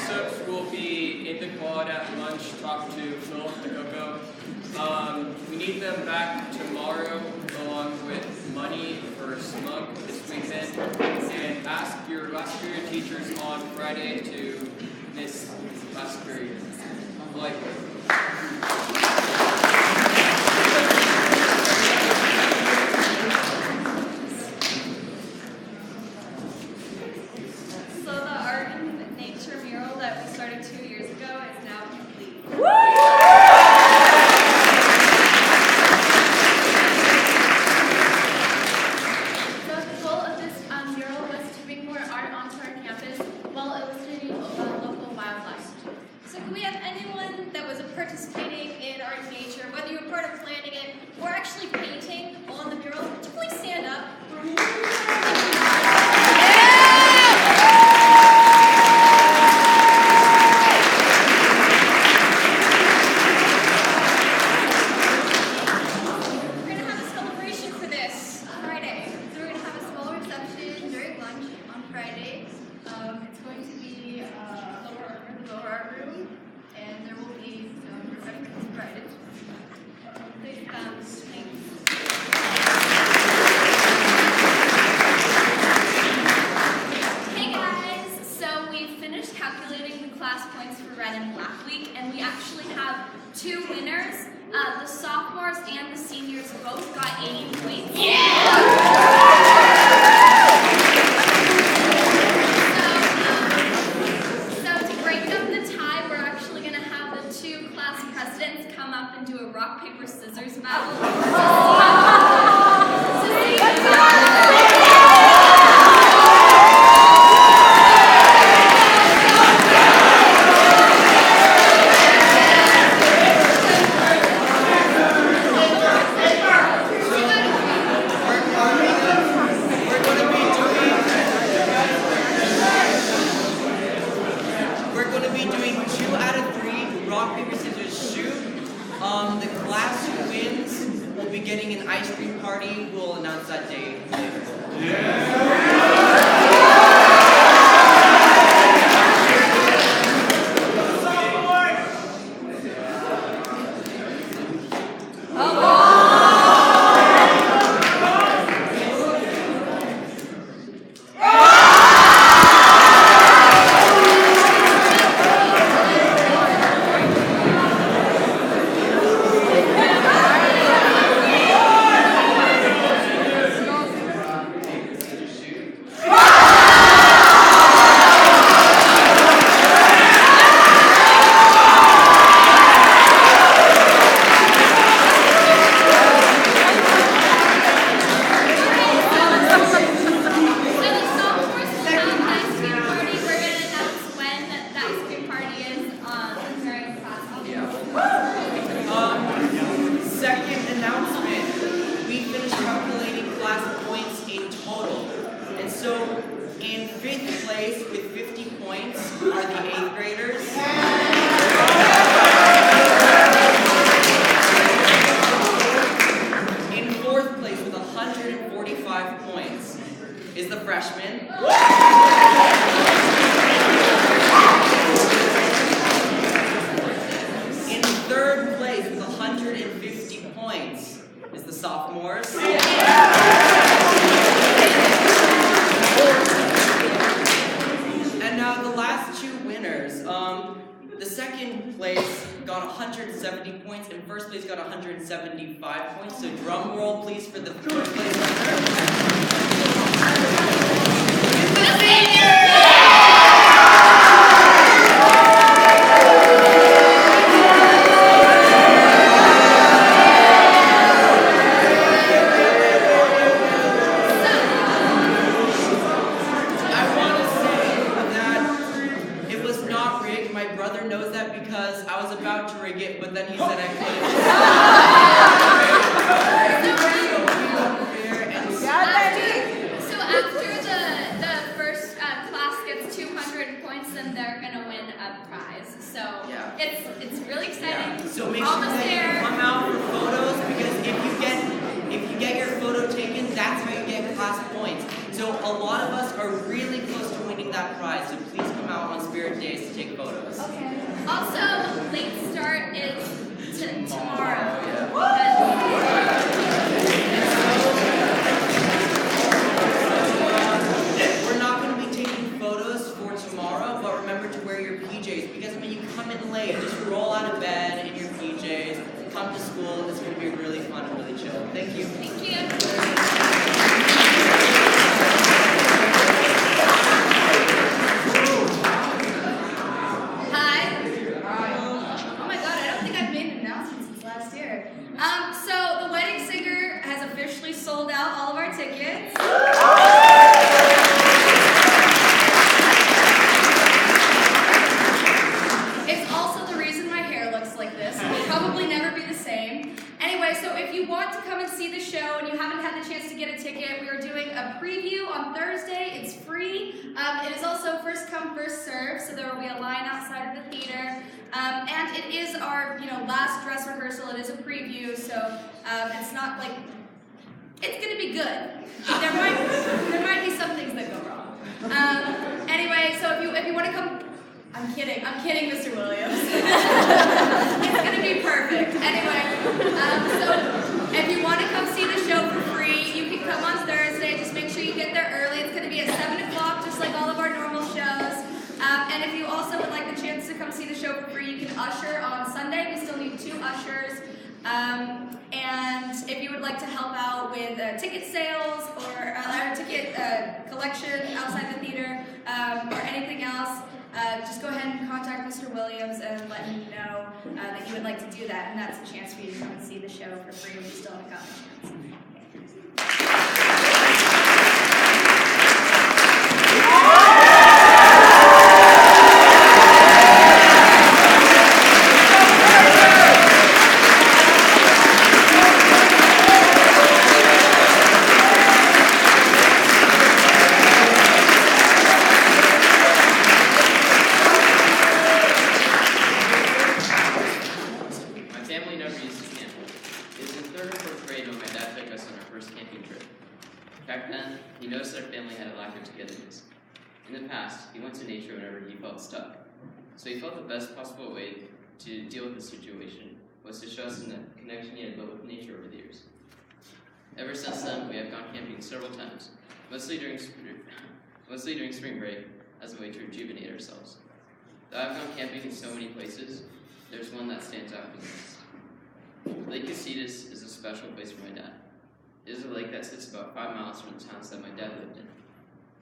Soaps will be in the quad at lunch, talk to Philip the Coco. We need them back tomorrow along with money for Smug this weekend. And ask your last period teachers on Friday to miss last period. Like. So the art and nature mural that we started 2 years ago is now complete. The goal of this mural was to bring more art onto our campus while illustrating local wildlife. So can we have anyone that was participating in art and nature, whether you were part of planning it or actually painting on the mural, would you please stand up? Friday. It's going to be the lower art room, and there will be some refreshments provided. Thanks. Hey guys, so we finished calculating the class points for Red and Black Week, and we actually have 2 winners. The sophomores and the seniors both got 80 points. Come up and do a rock, paper, scissors battle. We're going to be doing 2 out of 3 rock, paper, scissors, shoot. The class who wins will be getting an ice cream party. We'll announce that day later. Second announcement, we finished calculating class points in total. And so, in 5th place with 50 points are the 8th graders. In 4th place with 145 points is the freshmen. In 3rd place with 150 points is the sophomores. And now the last 2 winners. The 2nd place got 170 points, and 1st place got 175 points. So drum roll, please, for the 3rd place winner. My brother knows that because I was about to rig it, but then he said I couldn't. So after the first class gets 200 points, then they're gonna win a prize. So yeah. it's really exciting. Yeah. So make sure that you come out for photos, because if you get your photo taken, that's how you get class points. So a lot of us are really close to winning that that prize, so please come out on Spirit Days to take photos. Okay. Also, late start is tomorrow. We're not going to be taking photos for tomorrow, but remember to wear your PJs, because when you come in late, just roll out of bed in your PJs, come to school. It's going to be really fun and really chill. Thank you. Thank you. So the wedding singer has officially sold out all of our tickets. It's also the reason my hair looks like this. It will probably never be the same. Anyway, so if you want to come and see the show and you haven't had the chance to get a ticket, we are doing a preview on Thursday. It's free. It is also first come, first serve, so there will be a line outside of the theater. And it is our, last dress rehearsal. It is a preview, so it's not like it's gonna be good. There might be some things that go wrong. Anyway, so if you want to come, I'm kidding, Mr. Williams. It's gonna be perfect. Anyway, so if you want to come see the show for free, you can come on Thursday. Just make sure you get there early. It's gonna be at 7 o'clock, just like all of our normal shows. And if you also would like the chance to come see the show for free, you can usher on Sunday. We still need 2 ushers. And if you would like to help out with ticket sales or ticket collection outside the theater or anything else, just go ahead and contact Mr. Williams and let him know that you would like to do that. And that's a chance for you to come and see the show for free if you still haven't gotten a chance. Back then, he noticed our family had a lack of togetherness. In the past, he went to nature whenever he felt stuck. So he felt the best possible way to deal with the situation was to show us the connection he had built with nature over the years. Ever since then, we have gone camping several times, mostly during spring break, as a way to rejuvenate ourselves. Though I've gone camping in so many places, there's one that stands out the most. Lake Casitas is a special place for my dad. It is a lake that sits about 5 miles from the towns that my dad lived in.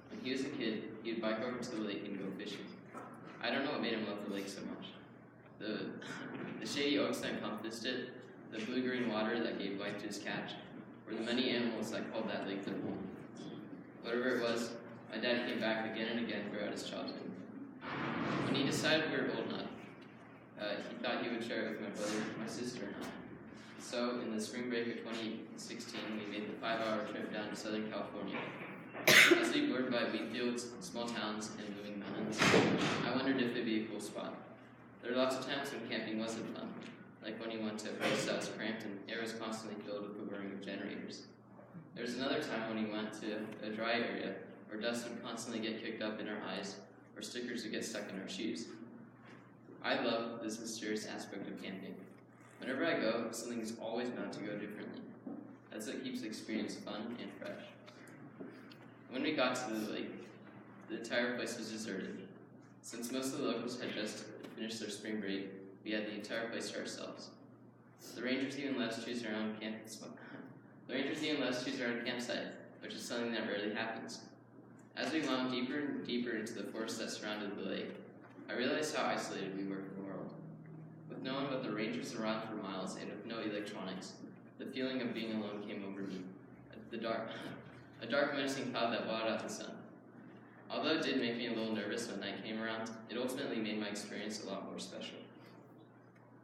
When he was a kid, he would bike over to the lake and go fishing. I don't know what made him love the lake so much. The shady oaks that encompassed it, the blue-green water that gave life to his catch, or the many animals that called that lake their home. Whatever it was, my dad came back again and again throughout his childhood. When he decided we were old enough, he thought he would share it with my brother, my sister, and I. So, in the spring break of 2016, we made the 5-hour trip down to Southern California. As we blurred by wheat fields, small towns, and moving mountains, I wondered if it'd be a cool spot. There were lots of times when camping wasn't fun, like when we went to a place that was cramped and air was constantly filled with the whirring of generators. There was another time when we went to a dry area where dust would constantly get kicked up in our eyes, or stickers would get stuck in our shoes. I love this mysterious aspect of camping. Whenever I go, something is always bound to go differently. That's what keeps the experience fun and fresh. When we got to the lake, the entire place was deserted. Since most of the locals had just finished their spring break, we had the entire place to ourselves. The rangers even let us choose our own campsite, which is something that rarely happens. As we wound deeper and deeper into the forest that surrounded the lake, I realized how isolated we were from the world. With no one but the rangers around for miles and with no electronics, the feeling of being alone came over me. A dark menacing cloud that blotted out the sun. Although it did make me a little nervous when night came around, it ultimately made my experience a lot more special.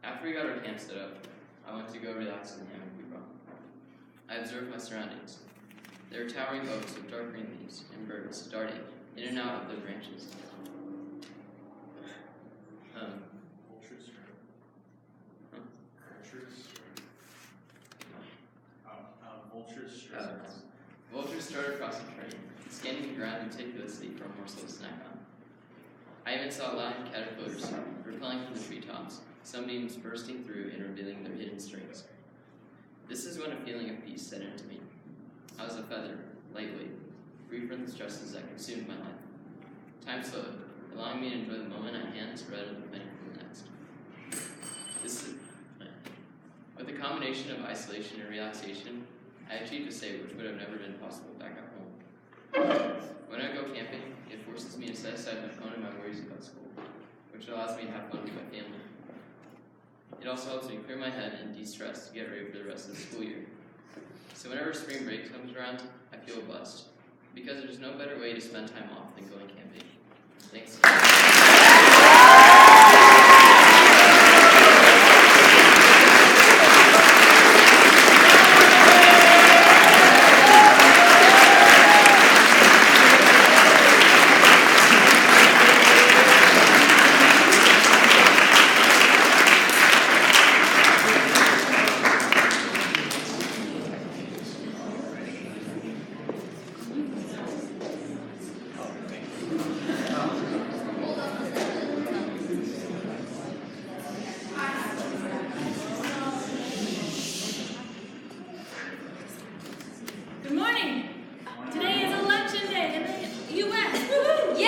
After we got our camp set up, I went to go relax in the hammock we brought. I observed my surroundings. There were towering oaks with dark green leaves and birds darting in and out of their branches. Vultures strutted across the train, scanning the ground meticulously for a morsel to snack on. I even saw lion caterpillars repelling from the treetops, sunbeams bursting through and revealing their hidden strings. This is when a feeling of peace set into me. I was a feather, lightweight, free from the stresses that consumed my life. Time slowed, allowing me to enjoy the moment at hand rather than planning for the next. With a combination of isolation and relaxation, I achieved a state which would have never been possible back at home. When I go camping, it forces me to set aside my phone and my worries about school, which allows me to have fun with my family. It also helps me clear my head and de-stress to get ready for the rest of the school year. So whenever spring break comes around, I feel blessed, because there's no better way to spend time off than going camping. Thanks. Good morning. Today is election day in the U.S. Woohoo!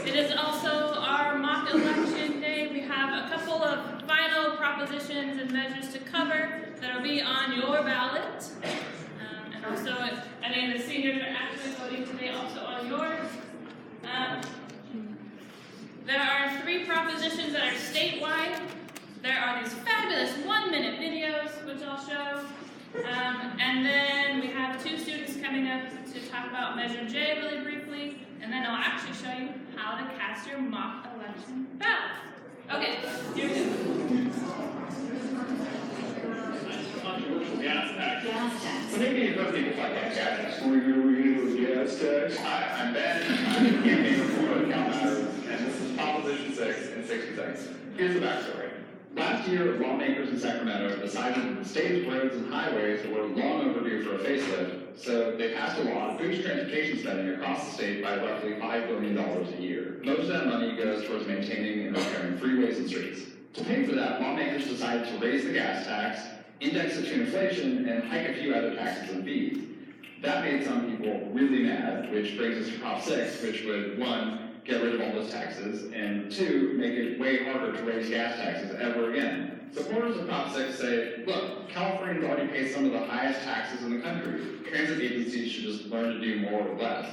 It is also our mock election day. We have a couple of final propositions and measures to cover that will be on your ballot. And also, if any of the seniors are actually voting today, also on yours. There are 3 propositions that are statewide. There are these fabulous 1-minute videos, which I'll show. And then we have 2 students coming up to talk about Measure J really briefly. And then I'll actually show you how to cast your mock election ballot. Okay, here we go. Gas tax. So maybe you've heard people talk about gas tax. We're going to gas tax. Hi, I'm Ben. I'm the campaign reporter at Cal Matters, and this is Proposition 6 in 60 seconds. Here's the backstory. Last year, lawmakers in Sacramento decided that the state's roads and highways were long overdue for a facelift, so they passed a law to boost transportation spending across the state by roughly $5 billion a year. Most of that money goes towards maintaining and repairing freeways and streets. To pay for that, lawmakers decided to raise the gas tax, index it to inflation, and hike a few other taxes and fees. That made some people really mad, which brings us to Prop 6, which would, 1, get rid of all those taxes, and 2, make it way harder to raise gas taxes ever again. Supporters of Prop 6 say, look, Californians already pay some of the highest taxes in the country. Transit agencies should just learn to do more with less.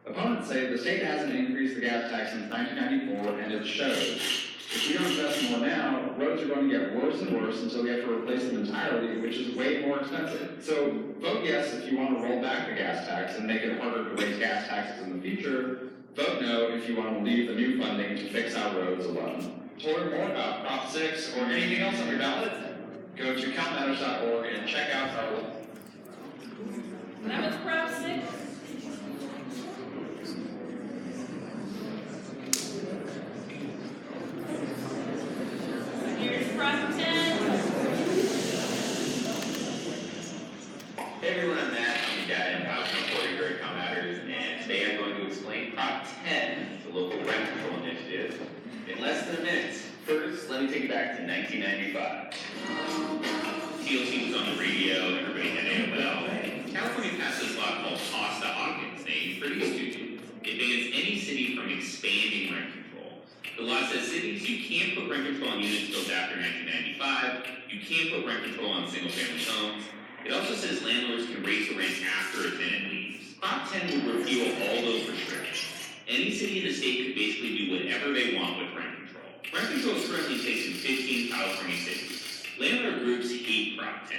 Opponents say the state hasn't increased the gas tax since 1994, and it shows. If we don't invest more now, roads are going to get worse and worse until we have to replace them entirely, which is way more expensive. So vote yes if you want to roll back the gas tax and make it harder to raise gas taxes in the future. Vote no if you want to leave the new funding to fix our roads alone. To learn more about Prop 6 or anything else on your ballot, go to calmatters.org and check out our law. That was Prop 6. Here's Prop 10. Hey everyone, I'm Matt. I'm the data and housing reporter here at Cal Matters, and today I'm going to explain Prop 10, the local rent control initiative, in less than a minute. First, let me take you back to 1995. TLC was on the radio, everybody had AOL. California passed this law called Costa Hawkins, named pretty stupid. It bans any city from expanding rent control. The law says cities, you can't put rent control on units built after 1995, you can't put rent control on single-family homes. It also says landlords can raise the rent after a tenant leaves. Prop 10 will repeal all those restrictions. Any city in the state could basically do whatever they want with rent control. Rent control is currently in place in 15 California cities. Landlord groups hate Prop 10.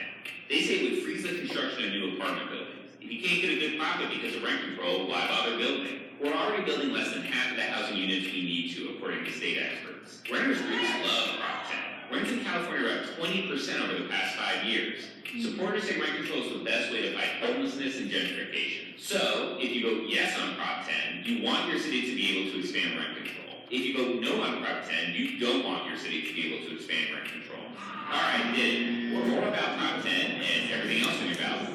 They say it would freeze the construction of new apartment buildings. If you can't get a good profit because of rent control, why bother building? We're already building less than half of the housing units we need to, according to state experts. Renters groups love Prop 10. Rents in California are up 20% over the past 5 years. Supporters say rent control is the best way to fight homelessness and gentrification. So, if you vote yes on Prop 10, you want your city to be able to expand rent control. If you vote no on Prop 10, you don't want your city to be able to expand rent control. Alright, did it. For more about Prop 10 and everything else on your ballot,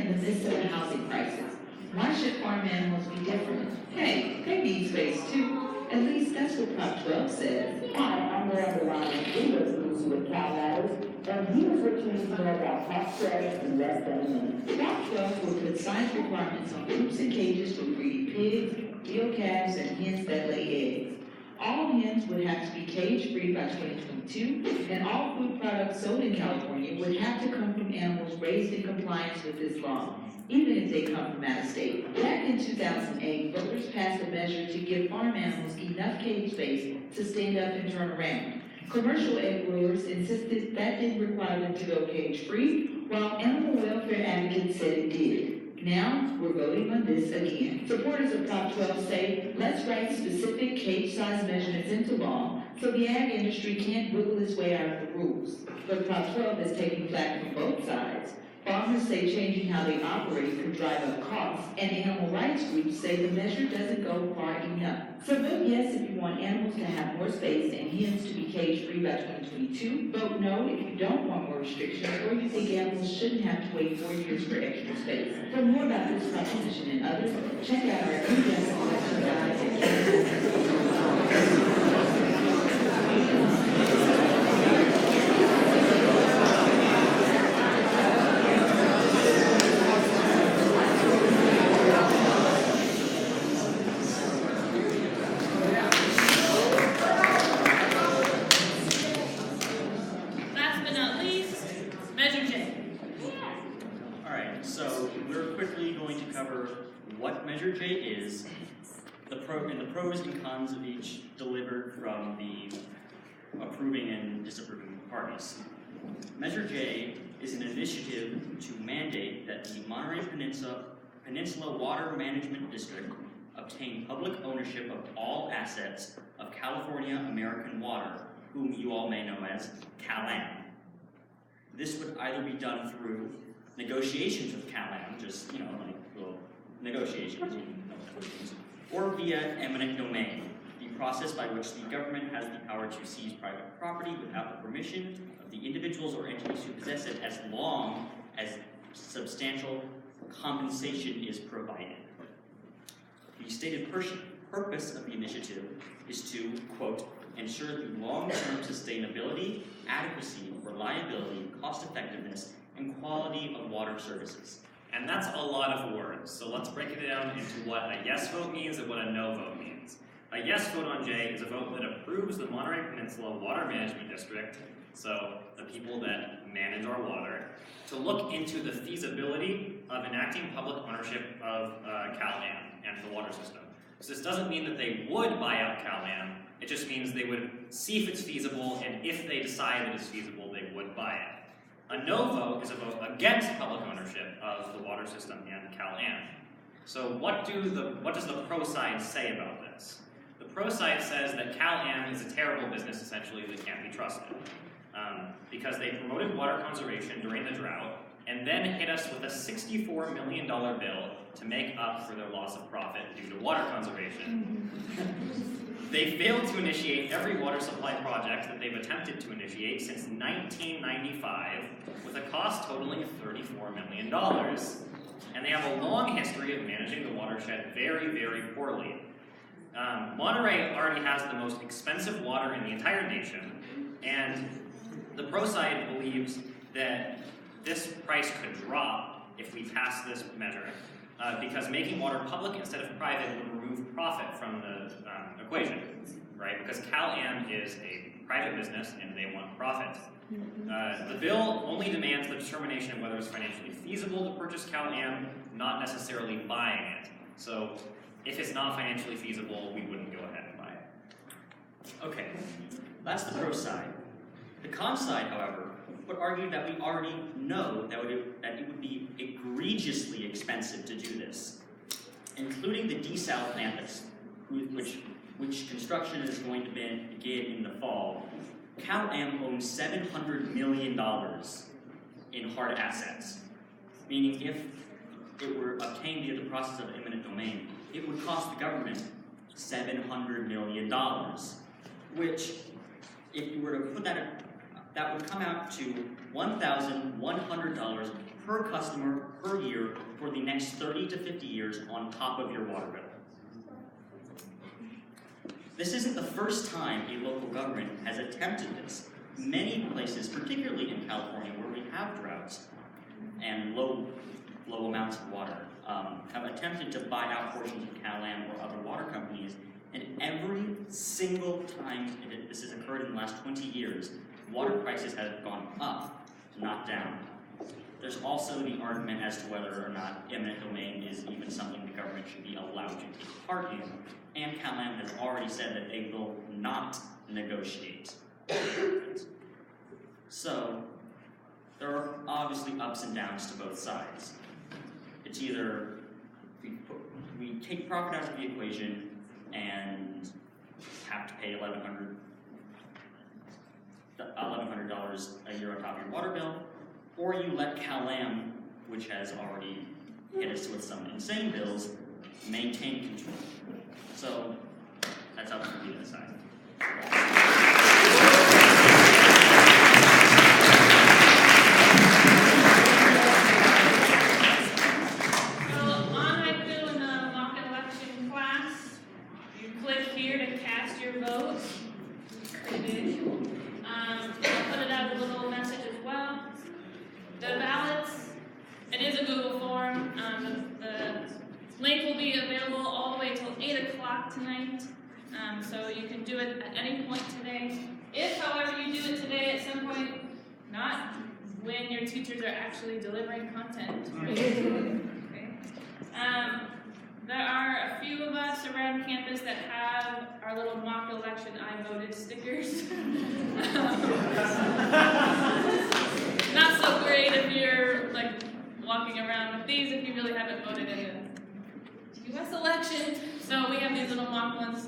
in the midst of a housing crisis. Why should farm animals be different? Hey, they need space too. At least that's what Prop 12 says. Hi, I'm Miranda Ryan, leader producer with Cal Matters, and here's what you need to know about Prop 12 in less than a minute. Prop 12 will put size requirements on coops and cages for breeding pigs, field calves, and hens that lay eggs. All hens would have to be cage-free by 2022, and all food products sold in California would have to come from animals raised in compliance with this law, even if they come from out of state. Back in 2008, voters passed a measure to give farm animals enough cage space to stand up and turn around. Commercial egg growers insisted that didn't require them to go cage-free, while animal welfare advocates said it did. Now, we're voting on this again. Supporters of Prop 12 say, let's write specific cage size measurements into law so the ag industry can't wiggle its way out of the rules. But Prop 12 is taking flack from both sides. Farmers say changing how they operate could drive up costs, and animal rights groups say the measure doesn't go far enough. So vote yes if you want animals to have more space and hens to be cage-free by 2022. Vote no if you don't want more restrictions or you think animals shouldn't have to wait 4 years for extra space. For more about this proposition and others, check out our in-depth election guide at Last but not least, Measure J. Alright, so we're quickly going to cover what Measure J is, the pros and cons of each delivered from the approving and disapproving parties. Measure J is an initiative to mandate that the Monterey Peninsula Water Management District obtain public ownership of all assets of California American Water, whom you all may know as CalAM. This would either be done through negotiations with CalAM, just, like little negotiations, or via eminent domain, the process by which the government has the power to seize private property without the permission of the individuals or entities who possess it, as long as substantial compensation is provided. The stated purpose of the initiative is to, quote, ensure the long-term sustainability, adequacy, reliability, cost-effectiveness, and quality of water services. And that's a lot of words, so let's break it down into what a yes vote means and what a no vote means. A yes vote on J is a vote that approves the Monterey Peninsula Water Management District, so the people that manage our water, to look into the feasibility of enacting public ownership of CalAM and the water system. So this doesn't mean that they would buy out CalAM, it just means they would see if it's feasible, and if they decide that it's feasible, they would buy it. A no vote is a vote against public ownership of the water system and CalAM. So what does the pro side say about this? The pro side says that CalAM is a terrible business, essentially, that can't be trusted. Because they promoted water conservation during the drought, and then hit us with a $64 million bill to make up for their loss of profit due to water conservation. They failed to initiate every water supply project that they've attempted to initiate since 1995, with a cost totaling $34 million. And they have a long history of managing the watershed very, very poorly. Monterey already has the most expensive water in the entire nation, and the pro side believes that this price could drop if we pass this measure, because making water public instead of private would remove profit from the equation, right? Because CalAM is a private business and they want profit. The bill only demands the determination of whether it's financially feasible to purchase CalAM, not necessarily buying it. So if it's not financially feasible, we wouldn't go ahead and buy it. Okay, that's the pro side. The con side, however, would argue that we already know that it would be egregiously expensive to do this, including the desal plant, which construction is going to begin in the fall. CalAM owns $700 million in hard assets, meaning if it were obtained via the process of eminent domain, it would cost the government $700 million, which, if you were to put that would come out to $1,100 per customer per year for the next 30 to 50 years on top of your water bill. This isn't the first time a local government has attempted this. Many places, particularly in California where we have droughts and low amounts of water, have attempted to buy out portions of CalAm or other water companies, and every single time this has occurred in the last 20 years, water prices have gone up, not down. There's also the argument as to whether or not eminent domain is even something the government should be allowed to take part in, and CalAm has already said that they will not negotiate. So, there are obviously ups and downs to both sides. It's either we take profit out of the equation and have to pay $1,100 a year on top of your water bill, or you let CalAm, which has already hit us with some insane bills, maintain control. So that's up to you to decide. Tonight, so you can do it at any point today. If, however, you do it today at some point, not when your teachers are actually delivering content. Okay. There are a few of us around campus that have our little mock election I voted stickers. Not so great if you're like walking around with these if you really haven't voted in the U.S. election. So we have these little mock ones.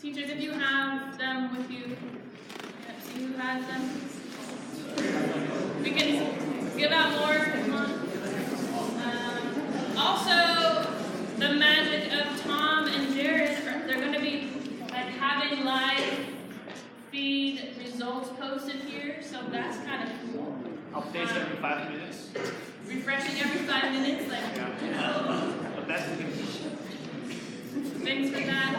Teachers, if you have them with you, see who has them. We can give out more. Come on. Also, the magic of Tom and Jared, they're going to be like having live feed results posted here, so that's kind of cool. Updates every 5 minutes. Refreshing every 5 minutes, like. Yeah. Thanks for that.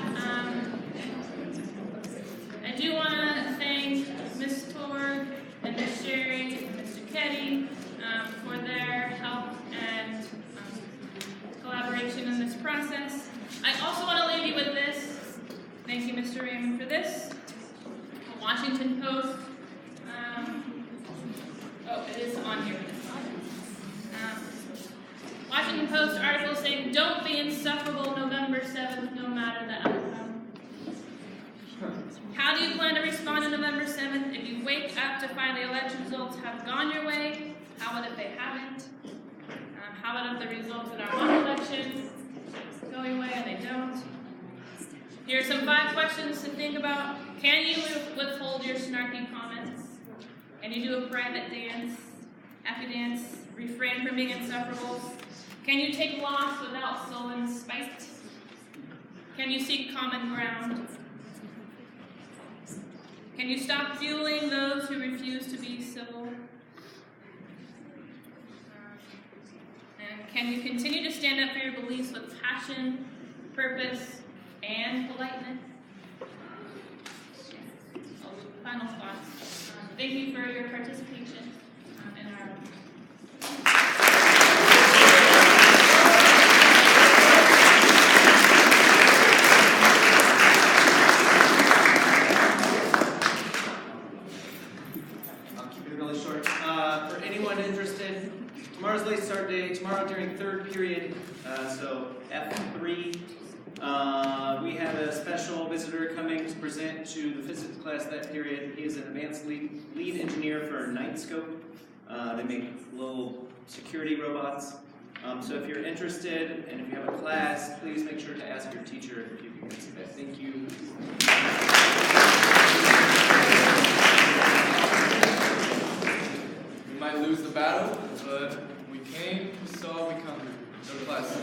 I do want to thank Ms. Torg and Ms. Sherry and Mr. Ketty for their help and collaboration in this process. I also want to leave you with this. Thank you, Mr. Raymond, for this. The Washington Post. It is on here. Washington Post article saying, "Don't be insufferable November 7th, no matter the outcome." How do you plan to respond on November 7th if you wake up to find the election results have gone your way? How about if they haven't? How about if the results in our own election go your way and they don't? Here are some 5 questions to think about. Can you withhold your snarky comments? Can you do a private dance, happy dance, refrain from being insufferable? Can you take loss without sullen spite? Can you seek common ground? Can you stop fueling those who refuse to be civil? And can you continue to stand up for your beliefs with passion, purpose, and politeness? Final thoughts. Thank you for your participation in our tomorrow's late start day, tomorrow during 3rd period, so F3, we have a special visitor coming to present to the physics class that period. He is an advanced lead engineer for Nightscope. They make little security robots. So if you're interested and if you have a class, please make sure to ask your teacher if you can see that. Thank you. We might lose the battle, but we came, we saw, we conquered. So class.